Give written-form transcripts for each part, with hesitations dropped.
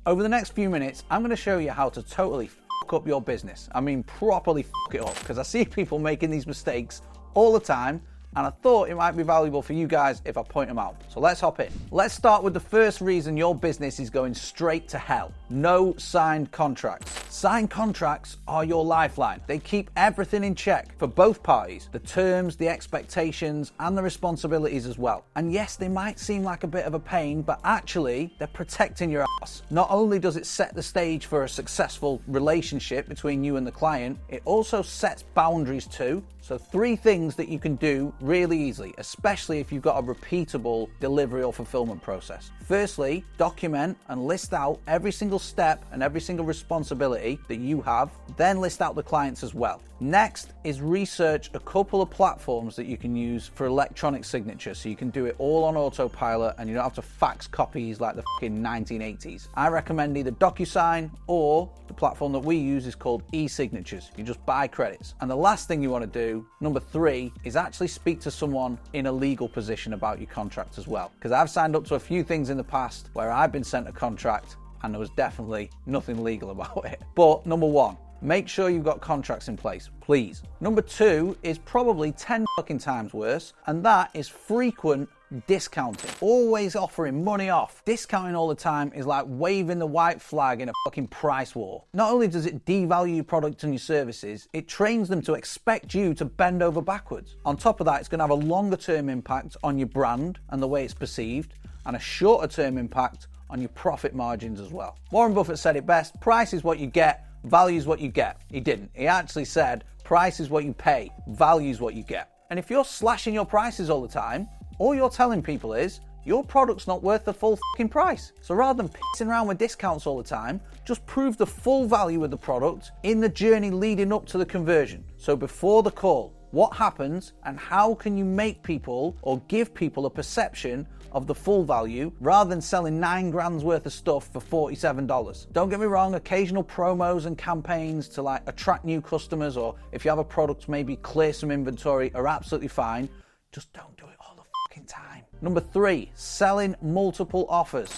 Over the next few minutes, I'm going to show you how to totally fuck up your business. I mean, properly fuck it up, because I see people making these mistakes all the time, and I thought it might be valuable for you guys if I point them out. So let's hop in. Let's start with the first reason your business is going straight to hell. No signed contracts. Signed contracts are your lifeline. They keep everything in check for both parties, the terms, the expectations, and the responsibilities as well. And yes, they might seem like a bit of a pain, but actually they're protecting your ass. Not only does it set the stage for a successful relationship between you and the client, it also sets boundaries too. So 3 things that you can do really easily, especially if you've got a repeatable delivery or fulfillment process. Firstly, document and list out every single step and every single responsibility that you have, then list out the clients as well. Next is research a couple of platforms that you can use for electronic signature, so you can do it all on autopilot and you don't have to fax copies like the fucking 1980s. I recommend either DocuSign, or the platform that we use is called e-signatures. You just buy credits. And the last thing you want to do, number 3, is actually speak to someone in a legal position about your contract as well. Because I've signed up to a few things in the past where I've been sent a contract and there was definitely nothing legal about it. But number 1, make sure you've got contracts in place, please. Number 2 is probably 10 fucking times worse, and that is frequent discounting. Always offering money off. Discounting all the time is like waving the white flag in a fucking price war. Not only does it devalue your product and your services, it trains them to expect you to bend over backwards. On top of that, it's going to have a longer term impact on your brand and the way it's perceived, and a shorter term impact on your profit margins as well. Warren Buffett said it best: price is what you get, value is what you get. He didn't. He actually said price is what you pay, value is what you get. And if you're slashing your prices all the time, all you're telling people is your product's not worth the full fucking price. So rather than pissing around with discounts all the time, just prove the full value of the product in the journey leading up to the conversion. So before the call, what happens and how can you make people or give people a perception of the full value rather than selling 9 grand's worth of stuff for $47. Don't get me wrong, occasional promos and campaigns to like attract new customers, or if you have a product, maybe clear some inventory, are absolutely fine. Just don't do it all the fucking time. Number 3, selling multiple offers.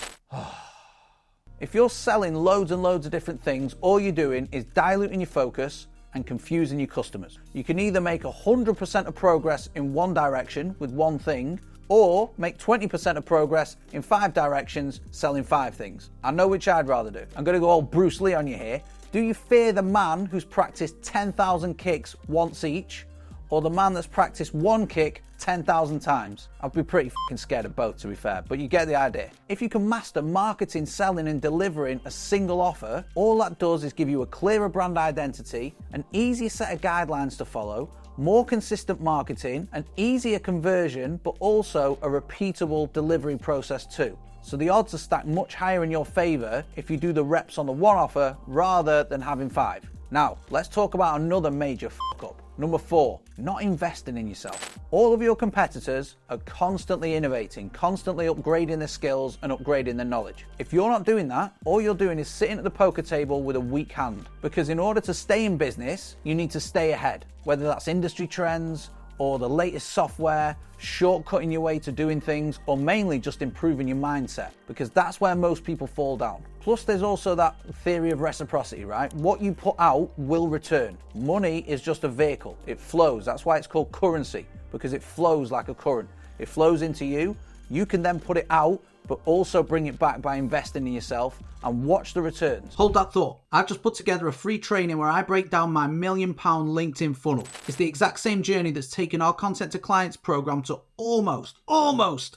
If you're selling loads and loads of different things, all you're doing is diluting your focus and confusing your customers. You can either make 100% of progress in one direction with one thing, or make 20% of progress in 5 directions selling 5 things. I know which I'd rather do. I'm going to go all Bruce Lee on you here. Do you fear the man who's practiced 10,000 kicks once each, or the man that's practiced one kick 10,000 times? I'd be pretty fucking scared of both, to be fair, but you get the idea. If you can master marketing, selling and delivering a single offer, all that does is give you a clearer brand identity, an easier set of guidelines to follow, more consistent marketing, an easier conversion, but also a repeatable delivery process too. So the odds are stacked much higher in your favor if you do the reps on the one offer rather than having 5. Now, let's talk about another major fuck up. Number 4, not investing in yourself. All of your competitors are constantly innovating, constantly upgrading their skills and upgrading their knowledge. If you're not doing that, all you're doing is sitting at the poker table with a weak hand. Because in order to stay in business, you need to stay ahead, whether that's industry trends or the latest software, shortcutting your way to doing things, or mainly just improving your mindset, because that's where most people fall down. Plus, there's also that theory of reciprocity, right? What you put out will return. Money is just a vehicle. It flows. That's why it's called currency, because it flows like a current. It flows into you. You can then put it out, but also bring it back by investing in yourself and watch the returns. Hold that thought. I've just put together a free training where I break down my £1 million LinkedIn funnel. It's the exact same journey that's taken our Content to Clients program to almost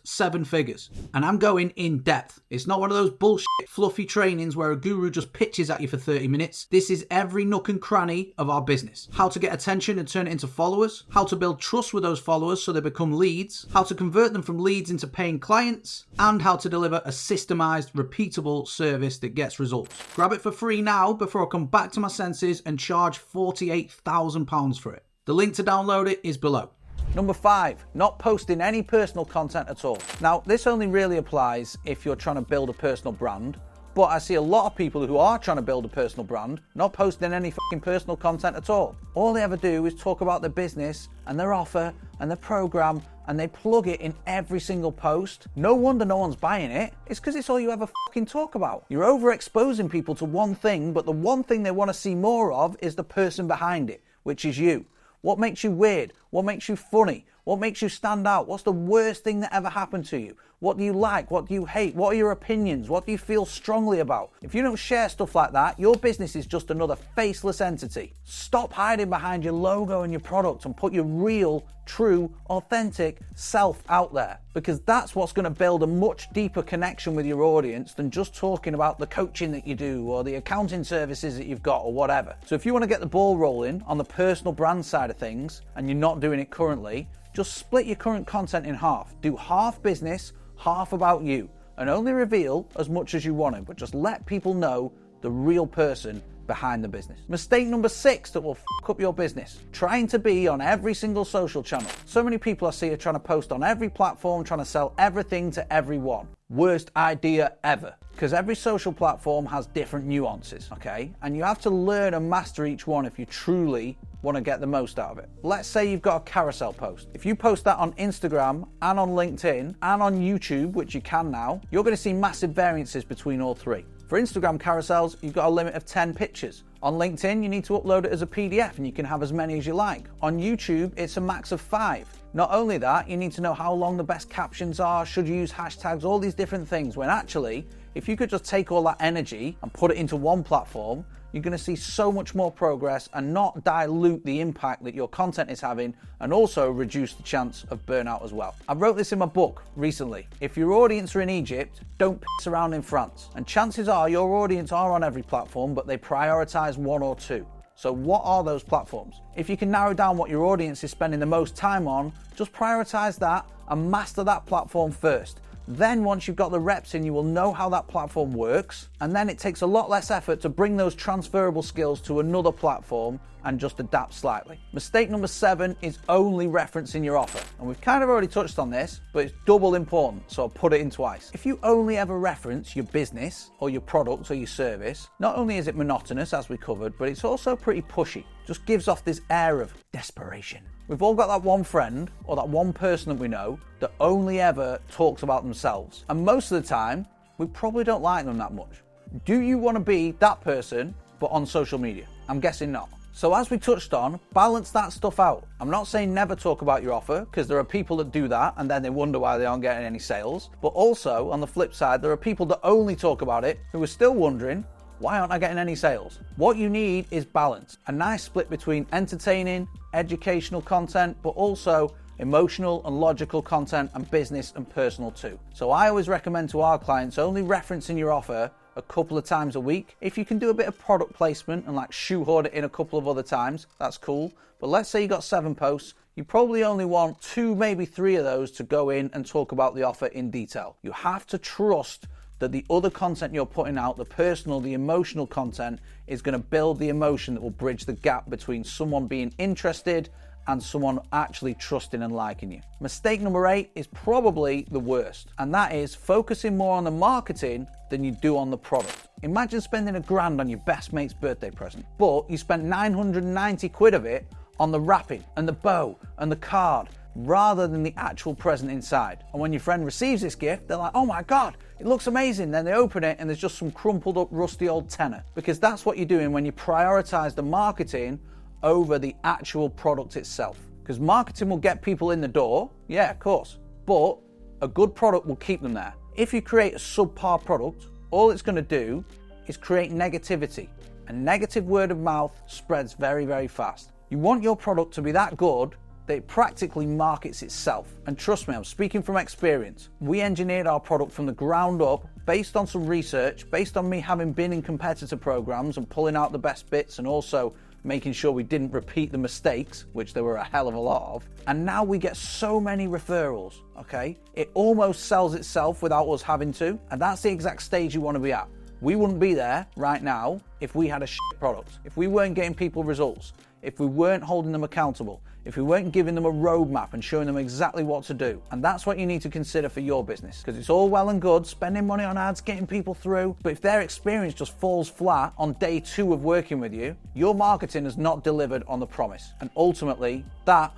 7 figures. And I'm going in depth. It's not one of those bullshit fluffy trainings where a guru just pitches at you for 30 minutes. This is every nook and cranny of our business. How to get attention and turn it into followers. How to build trust with those followers so they become leads. How to convert them from leads into paying clients. And how to deliver a systemized, repeatable service that gets results. Grab it for free now before I come back to my senses and charge £48,000 for it. The link to download it is below. Number 5, not posting any personal content at all. Now, this only really applies if you're trying to build a personal brand, But I see a lot of people who are trying to build a personal brand not posting any fucking personal content at all. All they ever do is talk about their business and their offer and their program, and they plug it in every single post. No wonder no one's buying it. It's because it's all you ever fucking talk about. You're overexposing people to one thing, but the one thing they want to see more of is the person behind it, which is you. What makes you weird? What makes you funny? What makes you stand out? What's the worst thing that ever happened to you? What do you like? What do you hate? What are your opinions? What do you feel strongly about? If you don't share stuff like that, your business is just another faceless entity. Stop hiding behind your logo and your product and put your real, true, authentic self out there, because that's what's going to build a much deeper connection with your audience than just talking about the coaching that you do or the accounting services that you've got or whatever. So if you want to get the ball rolling on the personal brand side of things and you're not doing it currently, just split your current content in half. Do half business, half about you, and only reveal as much as you want to, but just let people know the real person behind the business. Mistake number 6 that will fuck up your business: trying to be on every single social channel. So many people I see are trying to post on every platform, trying to sell everything to everyone. Worst idea ever, because every social platform has different nuances, okay? And you have to learn and master each one if you truly want to get the most out of it. Let's say you've got a carousel post. If you post that on Instagram and on LinkedIn and on YouTube, which you can now, you're going to see massive variances between all three. For Instagram carousels, you've got a limit of 10 pictures. On LinkedIn, you need to upload it as a PDF and you can have as many as you like. On YouTube, it's a max of 5. Not only that, you need to know how long the best captions are, should you use hashtags, all these different things, when actually, if you could just take all that energy and put it into one platform, you're going to see so much more progress and not dilute the impact that your content is having, and also reduce the chance of burnout as well. I wrote this in my book recently. If your audience are in Egypt, don't piss around in France. And chances are your audience are on every platform, but they prioritize one or two. So what are those platforms? If you can narrow down what your audience is spending the most time on, just prioritize that and master that platform first. Then once you've got the reps in, you will know how that platform works, and then it takes a lot less effort to bring those transferable skills to another platform and just adapt slightly. Mistake number 7 is only referencing your offer. And we've kind of already touched on this, but it's double important, so I'll put it in twice. If you only ever reference your business or your product or your service, not only is it monotonous, as we covered, but it's also pretty pushy. Just gives off this air of desperation. We've all got that one friend or that one person that we know that only ever talks about themselves. And most of the time, we probably don't like them that much. Do you want to be that person, but on social media? I'm guessing not. So as we touched on, balance that stuff out. I'm not saying never talk about your offer, because there are people that do that and then they wonder why they aren't getting any sales. But also, on the flip side, there are people that only talk about it who are still wondering, why aren't I getting any sales? What you need is balance. A nice split between entertaining, educational content, but also emotional and logical content, and business and personal too. So I always recommend to our clients only referencing your offer a couple of times a week. If you can do a bit of product placement and like shoehorn it in a couple of other times, that's cool. But let's say you got 7 posts, you probably only want 2, maybe 3 of those to go in and talk about the offer in detail. You have to trust that the other content you're putting out, the personal, the emotional content, is going to build the emotion that will bridge the gap between someone being interested and someone actually trusting and liking you. Mistake number 8 is probably the worst, and that is focusing more on the marketing than you do on the product. Imagine spending $1,000 on your best mate's birthday present, but you spent 990 quid of it on the wrapping and the bow and the card, rather than the actual present inside. And when your friend receives this gift, they're like, oh my God, it looks amazing. Then they open it and there's just some crumpled up, rusty old tenner. Because that's what you're doing when you prioritize the marketing over the actual product itself. Because marketing will get people in the door, yeah, of course, but a good product will keep them there. If you create a subpar product, all it's going to do is create negativity, and negative word of mouth spreads very, very fast. You want your product to be that good that it practically markets itself. And trust me, I'm speaking from experience. We engineered our product from the ground up based on some research, based on me having been in competitor programs and pulling out the best bits, and also making sure we didn't repeat the mistakes, which there were a hell of a lot of. And now we get so many referrals, okay? It almost sells itself without us having to, and that's the exact stage you want to be at. We wouldn't be there right now if we had a shit product, if we weren't getting people results, if we weren't holding them accountable, if we weren't giving them a roadmap and showing them exactly what to do. And that's what you need to consider for your business, because it's all well and good spending money on ads, getting people through, but if their experience just falls flat on day 2 of working with you, your marketing has not delivered on the promise. And ultimately, that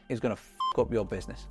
is going to f up your business.